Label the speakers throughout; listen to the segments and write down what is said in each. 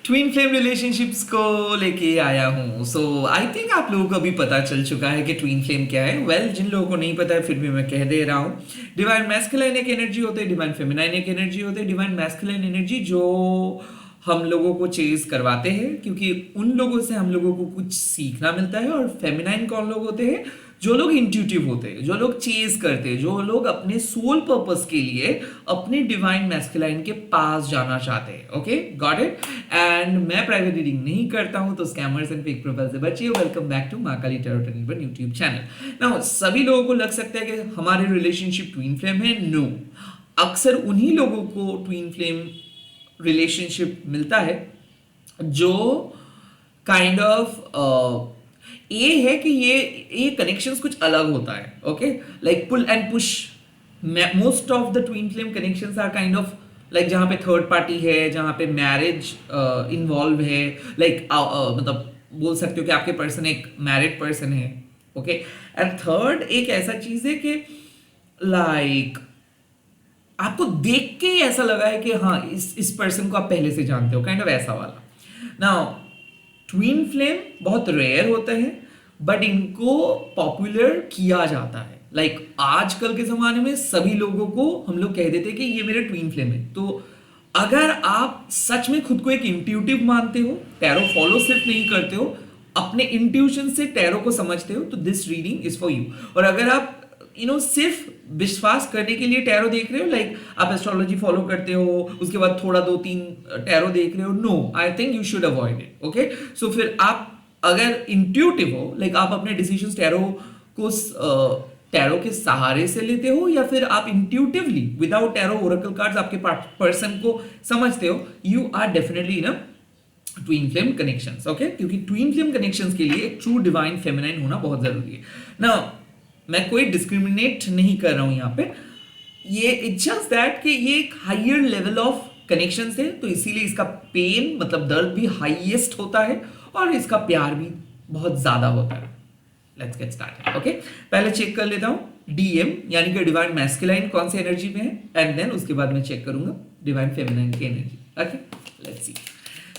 Speaker 1: Twin flame relationships को लेके आया हूँ। सो आई थिंक आप लोगों को अभी पता चल चुका है कि ट्विन फ्लेम क्या है। वेल, जिन लोगों को नहीं पता है फिर भी मैं कह दे रहा हूँ। डिवाइन मैस्कुलाइन एक एनर्जी होती है, डिवाइन फेमिनाइन एक एनर्जी होती है। डिवाइन मैस्कुलाइन एनर्जी जो हम लोगों को चेज करवाते हैं, क्योंकि उन लोगों से हम लोगों को कुछ सीखना मिलता है। और फेमिनाइन कौन लोग होते हैं? जो लोग इंट्यूटिव होते हैं, जो लोग चेज करते हैं, जो लोग अपने सोल पर्पस के लिए अपने डिवाइन मैस्कुलाइन के पास जाना चाहते हैं। Okay, got it. एंड मैं प्राइवेट रीडिंग नहीं करता हूं, तो स्कैमर्स एंड फेक प्रोफाइल से बचिए। Welcome back to Maa Kali tarot terror YouTube channel. Now सभी लोगों को लग सकता है कि हमारे रिलेशनशिप ट्विन फ्लेम है। नो, अक्सर उन्हीं लोगों को ट्विन फ्लेम रिलेशनशिप मिलता है जो काइंड ऑफ ये है कि ये कनेक्शंस कुछ अलग होता है। Okay, like pull and push. Most of the twin flame connections are kind of like जहाँ पे थर्ड पार्टी है, जहाँ पे मैरिज इन्वॉल्व है। लाइक मतलब बोल सकते हो कि आपके पर्सन एक मैरिड पर्सन है। ओके, एंड थर्ड एक ऐसा चीज है कि लाइक आपको देख के ही ऐसा लगा है कि हाँ इस पर्सन को आप पहले से जानते हो, काइंड ऑफ ऐसा वाला। नाउ ट्विन फ्लेम बहुत रेयर होता है, बट इनको पॉपुलर किया जाता है। लाइक आजकल के जमाने में सभी लोगों को हम लोग कह देते हैं कि ये मेरे ट्विन फ्लेम है। तो अगर आप सच में खुद को एक इंट्यूटिव मानते हो, टैरो फॉलो सिर्फ नहीं करते हो, अपने इंट्यूशन से टैरो को समझते हो, तो this reading is for you. और अगर आप सिर्फ विश्वास करने के लिए टैरो देख रहे हो, लाइक आप एस्ट्रोलॉजी फॉलो करते हो, उसके बाद थोड़ा 2-3 टैरो देख रहे हो, no, I think you should avoid it. Okay, so फिर आप अगर इंट्यूटिव हो, लाइक आप अपने डिसीजंस टैरो के सहारे से लेते हो, या फिर आप intuitively without tarot oracle cards आपके पर्सन को समझते हो, you are definitely in twin flame connections. Okay, क्योंकि ट्विन फ्लेम कनेक्शंस के लिए एक ट्रू डिवाइन फेमिनाइन होना बहुत जरूरी है ना। मैं कोई डिस्क्रिमिनेट नहीं कर रहा हूं यहां पे, ये इट्स जस्ट दैट कि ये एक हायर लेवल ऑफ कनेक्शंस है, तो इसीलिए इसका पेन मतलब दर्द भी हाईएस्ट होता है और इसका प्यार भी बहुत ज्यादा होता है। Let's get started. ओके, पहले चेक कर लेता हूं डीएम यानी कि डिवाइन मैस्कुलाइन कौन सी एनर्जी में है, एंड देन उसके बाद मैं चेक करूंगा डिवाइन फेमिनाइन की energy. Okay, let's see.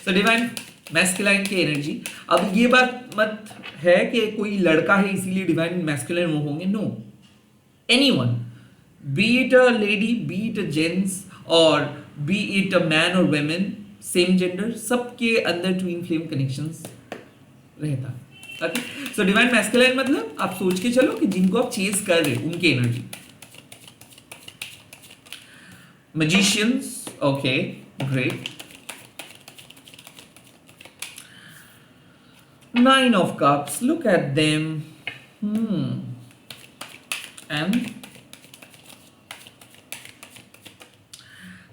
Speaker 1: So divine masculine की एनर्जी, अब ये बात मत है कि कोई लड़का है इसीलिए डिवाइन मैस्कुलाइन वो होंगे। No, anyone, be it a lady, be it a gents, or be it a man or women, same gender, सबके अंदर ट्विन फ्लेम कनेक्शंस रहता है। ओके, सो डिवाइन मैस्कुलाइन मतलब आप सोच के चलो कि जिनको आप चेज कर रहे हो उनकी energy. Magicians, okay, great. Nine of Cups, look at them. And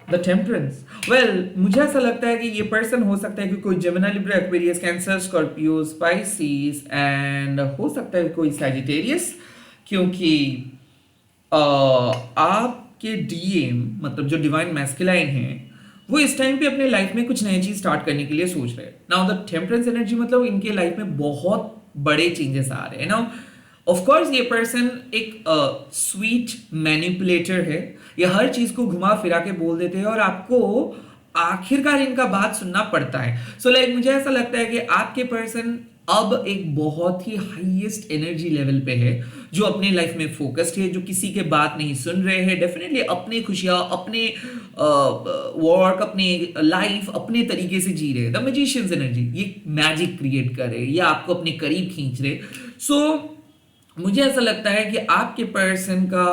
Speaker 1: the Temperance. Well, मुझे ऐसा लगता है कि ये पर्सन हो सकता है कि कोई Gemini, Libra, Aquarius, Cancer, Scorpio, Pisces, and हो सकता है कोई सैजिटेरियस, क्योंकि आपके डीएम मतलब जो डिवाइन मैस्कुलाइन है वो इस टाइम पे अपने लाइफ में कुछ नई चीज स्टार्ट करने के लिए सोच रहे हैं। नाउ द टेम्परेंस एनर्जी मतलब इनके लाइफ में बहुत बड़े चेंजेस आ रहे हैं। नाउ ऑफ कोर्स ये पर्सन एक स्वीट मैनिपुलेटर है, ये हर चीज को घुमा फिरा के बोल देते हैं और आपको आखिरकार इनका बात सुनना पड़ता है। सो लाइक मुझे ऐसा लगता है कि आपके पर्सन अब एक बहुत ही हाईएस्ट एनर्जी लेवल पे है, जो अपने लाइफ में फोकस्ड है, जो किसी के बात नहीं सुन रहे हैं, डेफिनेटली अपनी खुशियां, अपने वर्क, अपने लाइफ अपने तरीके से जी रहे हैं। द मैजिशियंस एनर्जी, ये मैजिक क्रिएट कर रहे हैं, ये आपको अपने करीब खींच रहे। सो मुझे ऐसा लगता है कि आपके पर्सन का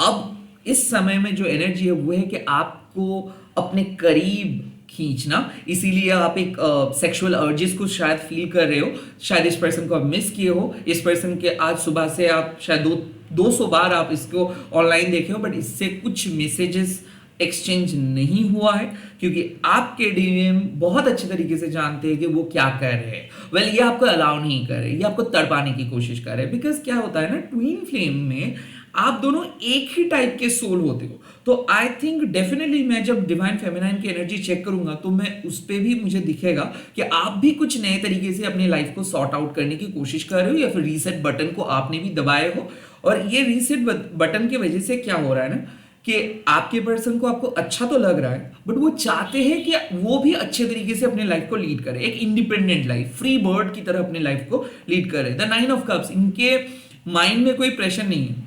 Speaker 1: अब इस समय में जो एनर्जी है वो है कि आपको अपने करीब खींचना, इसीलिए आप एक सेक्सुअल अर्जेस को शायद फील कर रहे हो। शायद इस पर्सन को आप मिस किए हो, इस पर्सन के आज सुबह से आप शायद 200 बार आप इसको ऑनलाइन देखे हो, बट इससे कुछ मैसेजेस एक्सचेंज नहीं हुआ है, क्योंकि आपके डीएम बहुत अच्छे तरीके से जानते हैं कि वो क्या कर रहे हैं। वेल, ये आपको अलाउ नहीं कर रहे, ये आपको तड़पाने की कोशिश कर रहे हैं। बिकॉज क्या होता है ना, ट्विन फ्लेम में आप दोनों एक ही टाइप के सोल होते हो। तो आई थिंक डेफिनेटली मैं जब डिवाइन फेमिनाइन की एनर्जी चेक करूंगा तो मैं उस पर भी मुझे दिखेगा कि आप भी कुछ नए तरीके से अपने लाइफ को सॉर्ट आउट करने की कोशिश कर रहे हो, या फिर रीसेट बटन को आपने भी दबाए हो। और ये रीसेट बटन की वजह से क्या हो रहा है ना कि आपके पर्सन को आपको अच्छा तो लग रहा है, बट वो चाहते हैं कि वो भी अच्छे तरीके से अपने लाइफ को लीड करे, एक इंडिपेंडेंट लाइफ, फ्री बर्ड की तरह अपने लाइफ को लीड करे। द 9 ऑफ कप्स, इनके माइंड में कोई प्रेशर नहीं है।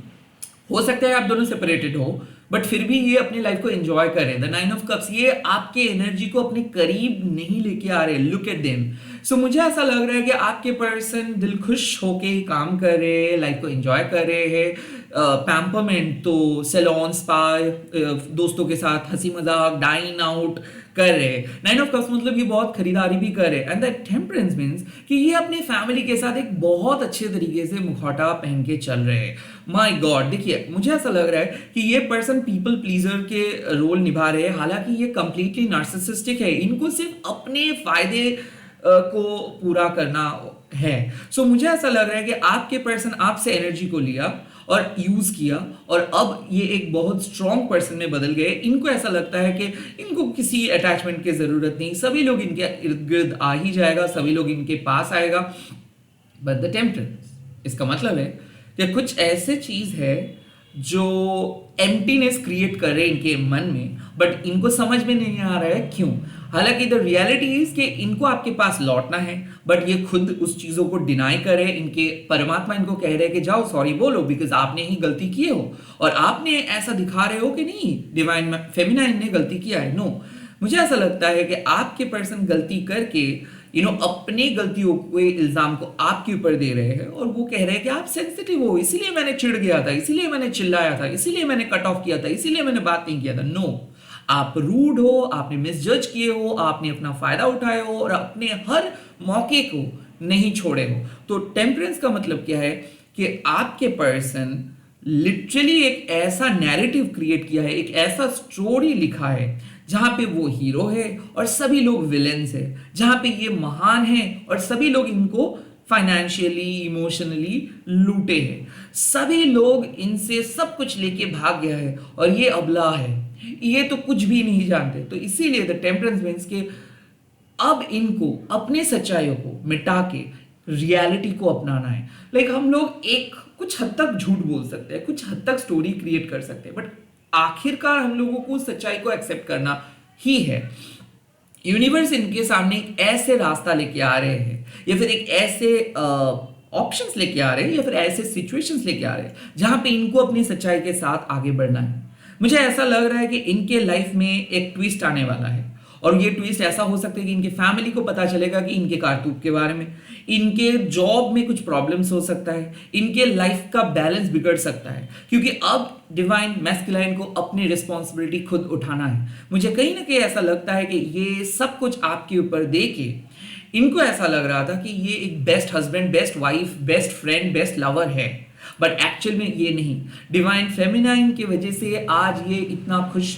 Speaker 1: हो सकता है आप दोनों सेपरेटेड हो, बट फिर भी ये अपनी लाइफ को एंजॉय करें। द 9 ऑफ कप्स, ये आपके एनर्जी को अपने करीब नहीं लेके आ रहे। Look at them. सो मुझे ऐसा लग रहा है कि आपके पर्सन दिल खुश होके काम कर रहे हैं, लाइफ को एंजॉय कर रहे हैं। पैम्परमेंट तो सैलून, स्पा, दोस्तों के साथ हंसी मजाक, डाइन आउट कर रहे हैं। 9 ऑफ कप्स मतलब ये बहुत खरीदारी भी कर रहे हैं। एंड द टेम्परेंस मीन्स कि ये अपनी फैमिली के साथ एक बहुत अच्छे तरीके से मुखौटा पहन के चल रहे हैं। माय गॉड, देखिए मुझे ऐसा लग रहा है कि ये पर्सन पीपल प्लीजर के रोल निभा रहे हैं, हालांकि ये कंप्लीटली नार्सिसिस्टिक है। इनको सिर्फ अपने फायदे को पूरा करना है। सो मुझे ऐसा लग रहा है कि आपके पर्सन आपसे एनर्जी को लिया और यूज किया, और अब ये एक बहुत स्ट्रॉन्ग पर्सन में बदल गए। इनको ऐसा लगता है कि इनको किसी अटैचमेंट की जरूरत नहीं, सभी लोग इनके इर्द गिर्द आ ही जाएगा, सभी लोग इनके पास आएगा। बट द टेम्परेंस, इसका मतलब है कि कुछ ऐसे चीज है जो एम्प्टीनेस क्रिएट कर रहे हैं इनके मन में, बट इनको समझ में नहीं आ रहा है क्यों। हालांकि द रियलिटी इज कि इनको आपके पास लौटना है, बट ये खुद उस चीजों को डिनाई करे। इनके परमात्मा इनको कह रहे हैं कि जाओ सॉरी बोलो, बिकॉज आपने ही गलती की हो, और आपने ऐसा दिखा रहे हो कि नहीं डिवाइन फेमिनाइन ने गलती किया है। नो, मुझे ऐसा लगता है कि आपके पर्सन गलती करके अपनी गलतियों के इल्जाम को आपके ऊपर दे रहे हैं, और वो कह रहे हैं कि आप सेंसिटिव हो, इसीलिए मैंने चिढ़ गया था, इसीलिए मैंने चिल्लाया था, इसीलिए मैंने कट ऑफ किया था, इसीलिए मैंने बात नहीं किया था। नो, आप रूड हो, आपने मिसजज किए हो, आपने अपना फायदा उठाए हो, और अपने हर मौके को नहीं छोड़े हो। तो टेम्परेंस का मतलब क्या है कि आपके पर्सन लिटरली एक ऐसा नैरेटिव क्रिएट किया है, एक ऐसा स्टोरी लिखा है जहां पे वो हीरो है और सभी लोग विलेंस है, जहां पे ये महान है और सभी लोग इनको फाइनेंशियली, इमोशनली लूटे हैं। सभी लोग इनसे सब कुछ लेके भाग गया है, और ये अबला है, ये तो कुछ भी नहीं जानते। तो इसीलिए द टेम्परेंस मीन्स के अब इनको अपने सच्चाइयों को मिटा के रियलिटी को अपनाना है। लाइक हम लोग एक कुछ हद तक झूठ बोल सकते हैं, कुछ हद तक स्टोरी क्रिएट कर सकते हैं, बट आखिरकार हम लोगों को सच्चाई को एक्सेप्ट करना ही है। यूनिवर्स इनके सामने एक ऐसे रास्ता लेके आ रहे हैं, या फिर एक ऐसे ऑप्शंस लेके आ रहे हैं, या फिर ऐसे सिचुएशंस लेके आ रहे हैं जहां पे इनको अपनी सच्चाई के साथ आगे बढ़ना है। मुझे ऐसा लग रहा है कि इनके लाइफ में एक ट्विस्ट आने वाला है, और ये ट्विस्ट ऐसा हो सकता है कि इनके फैमिली को पता चलेगा कि इनके कारतूत के बारे में, इनके जॉब में कुछ प्रॉब्लम्स हो सकता है, इनके लाइफ का बैलेंस बिगड़ सकता है, क्योंकि अब डिवाइन मैस्कुलाइन को अपनी रिस्पॉन्सिबिलिटी खुद उठाना है। मुझे कहीं ना कहीं ऐसा लगता है कि ये सब कुछ आपके ऊपर दे के इनको ऐसा लग रहा था कि ये एक best husband, best wife, best friend, best lover है, बट एक्चुअल में ये नहीं। डिवाइन फेमिनाइन की वजह से आज ये इतना खुश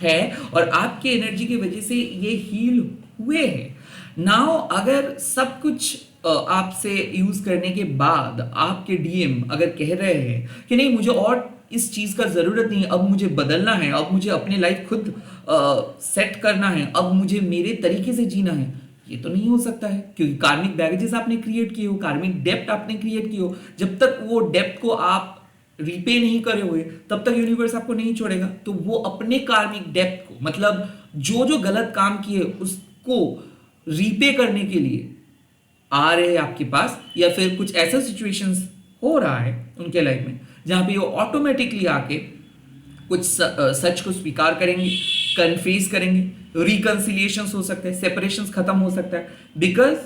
Speaker 1: है, और आपकी एनर्जी की वजह से ये हील हुए हैं। नाउ अगर सब कुछ आपसे यूज करने के बाद आपके डीएम अगर कह रहे हैं कि नहीं मुझे और इस चीज का जरूरत नहीं, अब मुझे बदलना है, अब मुझे अपनी लाइफ खुद सेट करना है, अब मुझे मेरे तरीके से जीना है, ये तो नहीं हो सकता है, क्योंकि कार्मिक बैगेजेस आपने क्रिएट किए हो, कार्मिक डेप्ट आपने क्रिएट किए हो। जब तक वो डेप्ट को आप रीपे नहीं करे हुए, तब तक यूनिवर्स आपको नहीं छोड़ेगा। तो वो अपने कार्मिक डेप्ट को, मतलब जो जो गलत काम किए उसको रीपे करने के लिए आ रहे हैं आपके पास, या फिर कुछ ऐसा सिचुएशंस हो रहा है उनके लाइफ में जहां पे वो ऑटोमेटिकली आके कुछ सच को स्वीकार करेंगे, कन्फेस करेंगे, रिकंसिलिएशंस हो सकते हैं, सेपरेशंस खत्म हो सकता है, बिकॉज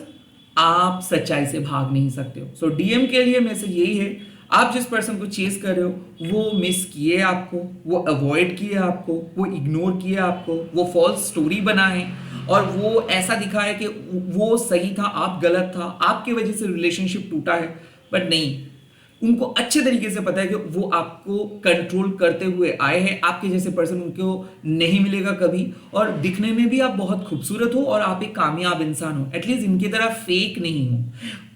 Speaker 1: आप सच्चाई से भाग नहीं सकते हो। सो डीएम के लिए मैसेज यही है, आप जिस पर्सन को चेस कर रहे हो वो मिस किए आपको, वो अवॉइड किए आपको, वो इग्नोर किए आपको, वो फॉल्स स्टोरी बनाए, और वो ऐसा दिखाया कि वो सही था, आप गलत था, आपकी वजह से रिलेशनशिप टूटा है। बट नहीं, उनको अच्छे तरीके से पता है कि वो आपको कंट्रोल करते हुए आए हैं। आपके जैसे पर्सन उनको नहीं मिलेगा कभी, और दिखने में भी आप बहुत खूबसूरत हो और आप एक कामयाब इंसान हो, एटलीस्ट इनकी तरह फेक नहीं हो,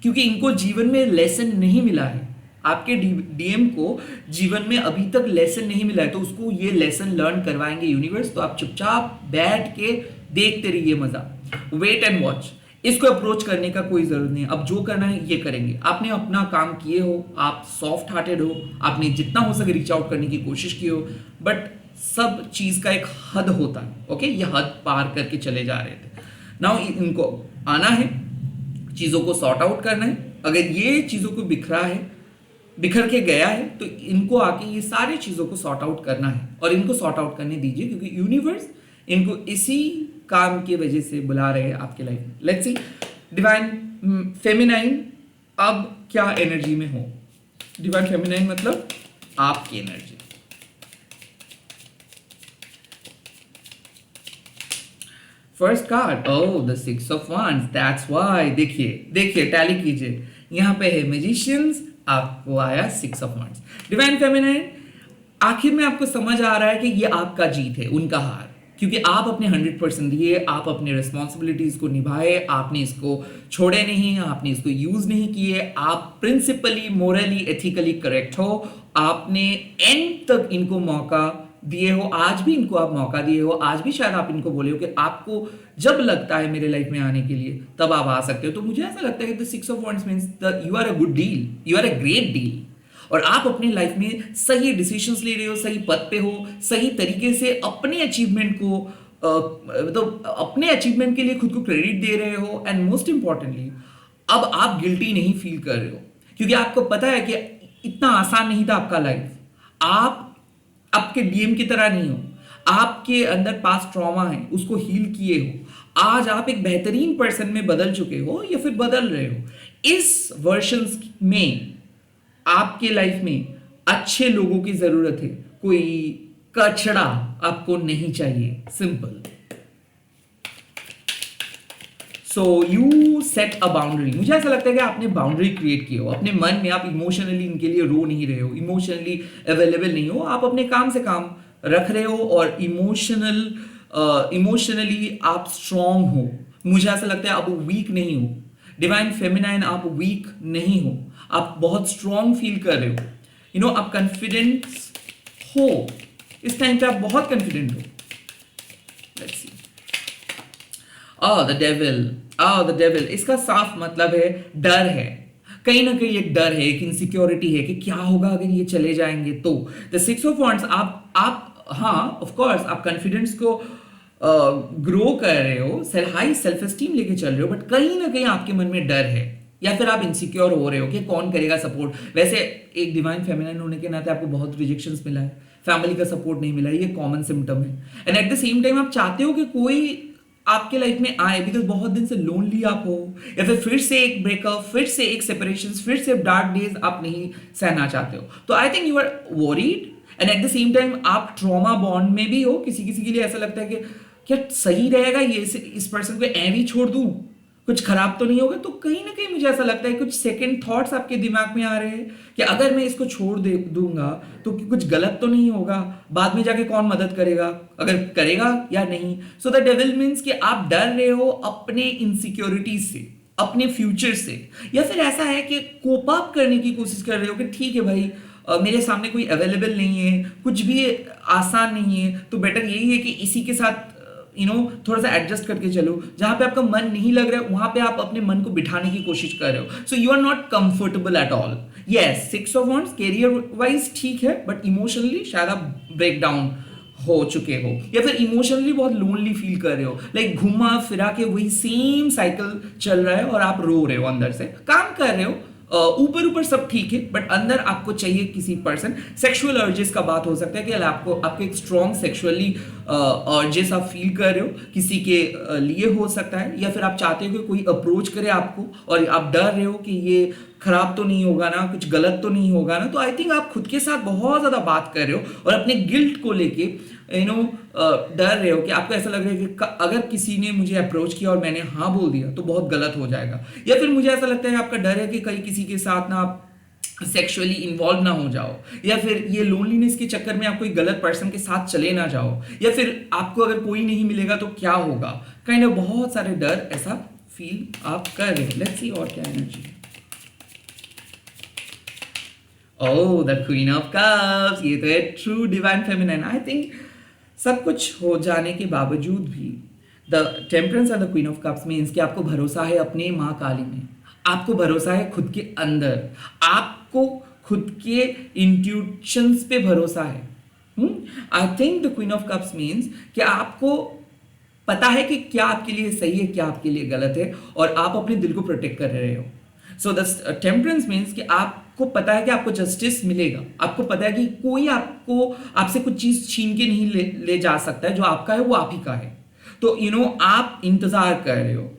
Speaker 1: क्योंकि इनको जीवन में लेसन नहीं मिला है। आपके डीएम को जीवन में अभी तक लेसन नहीं मिला है, तो उसको ये लेसन लर्न करवाएंगे यूनिवर्स। तो आप चुपचाप बैठ के देखते रहिए, मजा, वेट एंड वॉच। इसको अप्रोच करने का कोई जरूरत नहीं है, अब जो करना है ये करेंगे। आपने अपना काम किए हो, आप सॉफ्ट हार्टेड हो, आपने जितना हो सके रीच आउट करने की कोशिश की हो, बट सब चीज का एक हद होता है, ओके, ये हद पार करके चले जा रहे थे। नाउ इनको आना है, चीजों को सॉर्ट आउट करना है। अगर ये चीजों को बिखर के गया है तो इनको आके ये सारी चीजों को सॉर्ट आउट करना है, और इनको सॉर्ट आउट करने दीजिए, क्योंकि यूनिवर्स इनको इसी काम की वजह से बुला रहे हैं आपके लाइफ में। लेट्स सी डिवाइन फेमिनाइन अब क्या एनर्जी में हो। डिवाइन फेमिनाइन मतलब आपकी energy. First card, oh the six of wands, that's why. देखिए टैली कीजिए, यहां पे है मैजिशियंस, आपको आया six of wands। Divine feminine आखिर में आपको समझ आ रहा है कि ये आपका जीत है, उनका हार, क्योंकि आप अपने 100% दिए, आप अपने रिस्पॉन्सिबिलिटीज को निभाए, आपने इसको छोड़े नहीं, आपने इसको यूज नहीं किए, आप प्रिंसिपली मोरली एथिकली करेक्ट हो, आपने एंड तक इनको मौका दिए हो, आज भी इनको आप मौका दिए हो, आज भी शायद आप इनको बोले हो कि आपको जब लगता है मेरे लाइफ में आने के लिए तब आप आ सकते हो। तो मुझे ऐसा लगता है कि the six of wands means you are a good deal, you are a great deal, और आप अपनी लाइफ में सही डिसीजंस ले रहे हो, सही पद पे हो, सही तरीके से अपने अचीवमेंट को तो अपने अचीवमेंट के लिए खुद को क्रेडिट दे रहे हो, एंड मोस्ट इंपॉर्टेंटली अब आप गिल्टी नहीं फील कर रहे हो, क्योंकि आपको पता है कि इतना आसान नहीं था आपका लाइफ। आप आपके डीएम की तरह नहीं हो, आपके अंदर पास्ट ट्रॉमा है, उसको हील किए हो, आज आप एक बेहतरीन पर्सन में बदल चुके हो या फिर बदल रहे हो। इस वर्जन्स में आपके लाइफ में अच्छे लोगों की जरूरत है, कोई कचड़ा आपको नहीं चाहिए, simple. So you set a boundary. मुझे ऐसा लगता है कि आपने बाउंड्री क्रिएट की हो अपने मन में, आप इमोशनली इनके लिए रो नहीं रहे हो, इमोशनली अवेलेबल नहीं हो, आप अपने काम से काम रख रहे हो, और इमोशनली आप स्ट्रांग हो। मुझे ऐसा लगता है आप वीक नहीं हो। डिवाइन फेमिनाइन आप वीक नहीं हो, आप बहुत स्ट्रांग फील कर रहे हो, आप कॉन्फिडेंट हो, इस टाइम पे आप बहुत कॉन्फिडेंट हो। लेट्स सी, द डेविल, इसका साफ मतलब है डर है, कहीं ना कहीं एक डर है, एक इनसिक्योरिटी है कि क्या होगा अगर ये चले जाएंगे तो। द सिक्स ऑफ wands, आप हाँ ऑफ कोर्स आप कॉन्फिडेंस को ग्रो कर रहे हो, हाई सेल्फ एस्टीम लेके चल रहे हो, बट कहीं ना कहीं आपके मन में डर है, या फिर आप इनसिक्योर हो रहे हो कि कौन करेगा सपोर्ट। वैसे एक डिवाइन फेमिनाइन होने के नाते आपको बहुत रिजेक्शंस मिला है, फैमिली का सपोर्ट नहीं मिला है, ये कॉमन सिम्टम है। And at the same time आप चाहते हो कि कोई आपके लाइफ में आए, बिकॉज बहुत दिन से लोनली आप हो, या फिर से एक ब्रेकअप, फिर से एक सेपरेशन, फिर से डार्क डेज आप नहीं सहना चाहते हो। तो I think you are worried, and at the same time आप ट्रॉमा बॉन्ड में भी हो। किसी किसी के लिए ऐसा लगता है कि क्या सही रहेगा ये इस पर्सन को ऐवी छोड़ दूं, कुछ खराब तो नहीं होगा। तो कहीं ना कहीं मुझे ऐसा लगता है कुछ सेकंड थॉट्स आपके दिमाग में आ रहे हैं कि अगर मैं इसको छोड़ दे दूंगा तो कुछ गलत तो नहीं होगा, बाद में जाके कौन मदद करेगा, अगर करेगा या नहीं। सो द डेविल मीन्स कि आप डर रहे हो अपने इनसिक्योरिटीज से, अपने फ्यूचर से, या फिर ऐसा है कि कोप अप करने की कोशिश कर रहे हो कि ठीक है भाई मेरे सामने कोई अवेलेबल नहीं है, कुछ भी आसान नहीं है, तो बेटर यही है कि इसी के साथ थोड़ा सा एडजस्ट करके चलो। जहां पे आपका मन नहीं लग रहा है वहां पे आप अपने मन को बिठाने की कोशिश कर रहे हो। So you are not comfortable at all. Yes, six of wands career wise ठीक है, बट इमोशनली शायद आप ब्रेक डाउन हो चुके हो, या फिर इमोशनली बहुत लोनली फील कर रहे हो, लाइक घुमा फिरा के वही सेम साइकिल चल रहा है और आप रो रहे हो, अंदर से काम कर रहे हो, ऊपर ऊपर सब ठीक है, बट अंदर आपको चाहिए किसी पर्सन। सेक्सुअल अर्जेस का बात हो सकता है कि आपको एक स्ट्रॉन्ग सेक्सुअली अर्जेस आप फील कर रहे हो, किसी के लिए हो सकता है, या फिर आप चाहते हो कि कोई अप्रोच करे आपको और आप डर रहे हो कि ये खराब तो नहीं होगा ना, कुछ गलत तो नहीं होगा ना। तो आई थिंक आप खुद के साथ बहुत ज्यादा बात कर रहे हो और अपने गिल्ट को लेके डर रहे हो कि आपको ऐसा लग रहा है कि अगर किसी ने मुझे अप्रोच किया और मैंने हाँ बोल दिया तो बहुत गलत हो जाएगा, या फिर मुझे ऐसा लगता है आपका डर है कि कहीं किसी के साथ ना आप सेक्सुअली इन्वॉल्व ना हो जाओ, या फिर ये लोनलीनेस के चक्कर में आप कोई गलत पर्सन के साथ चले ना जाओ, या फिर आपको अगर कोई नहीं मिलेगा तो क्या होगा, काइंड ऑफ बहुत सारे डर ऐसा फील आप कर रहे हो। लेट्स सी और क्या energy. Oh the queen of cups, ये तो है true divine feminine. I think सब कुछ हो जाने के बावजूद भी द टेम्परेंस और the queen of cups means कि आपको भरोसा है अपने माँ काली में, आपको भरोसा है खुद के अंदर, आपको खुद के इंट्यूशंस पे भरोसा है। I think the queen of cups means कि आपको पता है कि क्या आपके लिए सही है, क्या आपके लिए गलत है, और आप अपने दिल को प्रोटेक्ट कर रहे हो. सो द टेम्परेंस मीन्स कि आपको पता है कि आपको जस्टिस मिलेगा. आपको पता है कि कोई आपको आपसे कुछ चीज छीन के नहीं ले जा सकता है. जो आपका है वो आप ही का है. तो आप इंतजार कर रहे हो,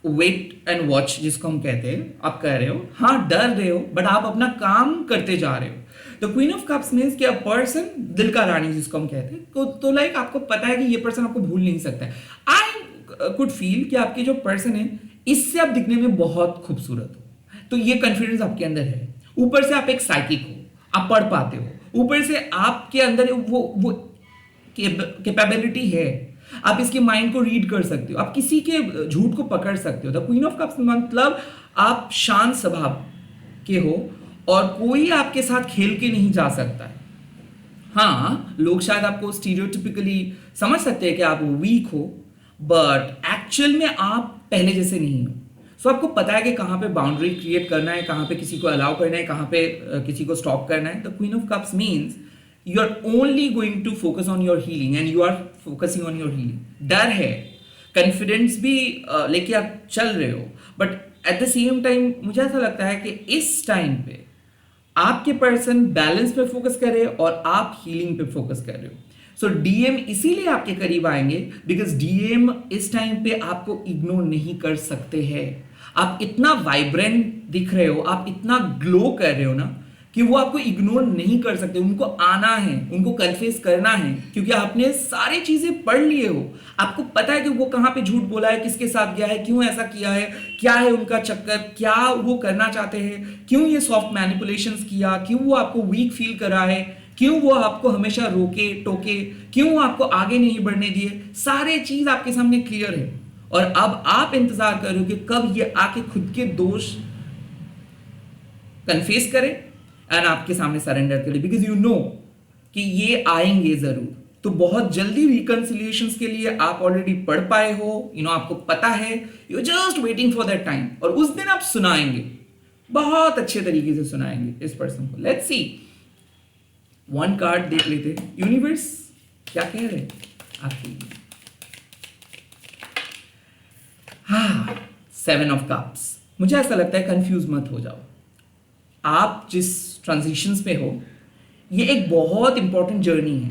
Speaker 1: वेट एंड वॉच जिसको हम कहते हैं, आप कर रहे हो, हाँ डर रहे हो, बट आप अपना काम करते जा रहे हो. तो क्वीन ऑफ कप्स मीन्स कि अ पर्सन, दिल का रानी जिसको हम कहते हैं, तो लाइक आपको पता है कि ये पर्सन आपको भूल नहीं सकता है. आई कुड फील कि आपके जो पर्सन है इससे आप दिखने में बहुत खूबसूरत हो. तो ये कॉन्फिडेंस आपके अंदर है. ऊपर से आप एक साइकिक हो, आप पढ़ पाते हो. ऊपर से आपके अंदर वो कैपेबिलिटी है. आप इसके माइंड को रीड कर सकते हो. आप किसी के झूठ को पकड़ सकते हो. द क्वीन ऑफ कप्स मतलब आप शांत स्वभाव के हो और कोई आपके साथ खेल के नहीं जा सकता है. हाँ, लोग शायद आपको स्टीरियोटिपिकली समझ सकते हैं कि आप वीक हो, बट एक्चुअल में आप पहले जैसे नहीं हो. सो आपको पता है कि कहाँ पे बाउंड्री क्रिएट करना है, कहाँ पे किसी को अलाउ करना है, कहाँ पे किसी को स्टॉप करना है. The queen of cups means you are only going to focus on your healing and you are focusing on your healing. डर है, कॉन्फिडेंस भी लेके आप चल रहे हो, but at the same time मुझे ऐसा लगता है कि इस टाइम पे आपके पर्सन बैलेंस पे फोकस कर रहे हैं और आप हीलिंग पे फोकस कर रहे हो. सो डीएम इसीलिए आपके करीब आएंगे बिकॉज डीएम इस टाइम पे आपको इग्नोर नहीं कर सकते हैं. आप इतना वाइब्रेंट दिख रहे हो, आप इतना ग्लो कर रहे हो ना कि वो आपको इग्नोर नहीं कर सकते. उनको आना है, उनको कन्फेस करना है, क्योंकि आपने सारी चीजें पढ़ लिए हो. आपको पता है कि वो कहाँ पे झूठ बोला है, किसके साथ गया है, क्यों ऐसा किया है, क्या है उनका चक्कर, क्या वो करना चाहते हैं, क्यों ये सॉफ्ट मैनिपुलेशंस किया, क्यों वो आपको वीक फील करा है, क्यों वो आपको हमेशा रोके टोके, क्यों आपको आगे नहीं बढ़ने दिए. सारे चीज आपके सामने क्लियर है और अब आप इंतजार कर रहे हो कि कब ये आके खुद के दोष कन्फेस करे एंड आपके सामने सरेंडर करे, बिकॉज यू नो कि ये आएंगे जरूर. तो बहुत जल्दी रिकंसिलिएशंस के लिए आप ऑलरेडी पढ़ पाए हो, आपको पता है, you just waiting for that time. और उस दिन आप सुनाएंगे, बहुत अच्छे तरीके से सुनाएंगे इस पर्सन को. लेट्स सी, वन कार्ड देख लेते. यूनिवर्स क्या कह रहे हैं आपके लिए? हाँ, 7 ऑफ कप्स. मुझे ऐसा लगता है कंफ्यूज मत हो जाओ. आप जिस ट्रांजिशंस पे हो, ये एक बहुत इंपॉर्टेंट जर्नी है.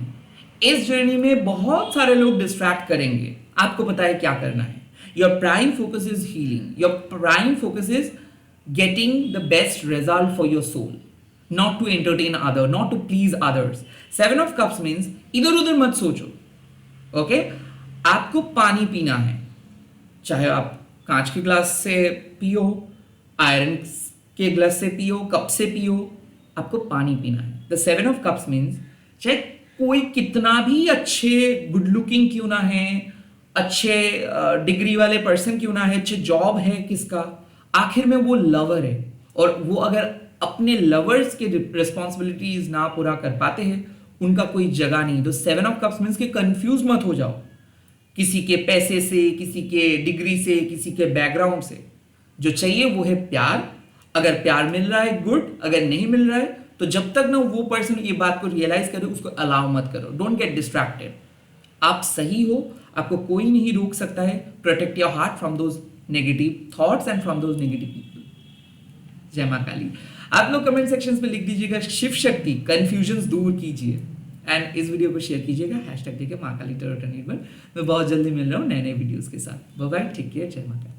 Speaker 1: इस जर्नी में बहुत सारे लोग डिस्ट्रैक्ट करेंगे. आपको पता है क्या करना है. Your prime focus is healing. Your prime focus is getting the best result for your soul, not to entertain other, not to please others. 7 of cups means इधर उधर मत सोचो. ओके, आपको पानी पीना है, चाहे आप कांच के ग्लास से पियो, आयरन के ग्लास से पियो, कप से पियो, आपको पानी पीना है. द 7 ऑफ कप्स मीन्स चाहे कोई कितना भी अच्छे गुड लुकिंग क्यों ना है, अच्छे डिग्री वाले पर्सन क्यों ना है, अच्छे जॉब है किसका, आखिर में वो लवर है. और वो अगर अपने लवर्स के रिस्पॉन्सिबिलिटीज ना पूरा कर पाते हैं, उनका कोई जगह नहीं. तो 7 ऑफ कप्स मीन्स कि कंफ्यूज मत हो जाओ किसी के पैसे से, किसी के डिग्री से, किसी के बैकग्राउंड से. जो चाहिए वो है प्यार. अगर प्यार मिल रहा है गुड, अगर नहीं मिल रहा है तो जब तक ना वो पर्सन ये बात को रियलाइज करे, उसको अलाउ मत करो. Don't get distracted. आप सही हो, आपको कोई नहीं रोक सकता है. Protect your heart from those negative thoughts and from those negative people. जय मां काली. आप लोग कमेंट सेक्शंस में लिख दीजिएगा शिव शक्ति, कंफ्यूजन्स दूर कीजिए, एंड इस वीडियो को शेयर कीजिएगा. हैशटैग देके मां काली टैरो निर्मल. मैं बहुत जल्दी मिल रहा हूँ नए नए वीडियोस के साथ. बाय बाय, टेक केयर, जय मां काली.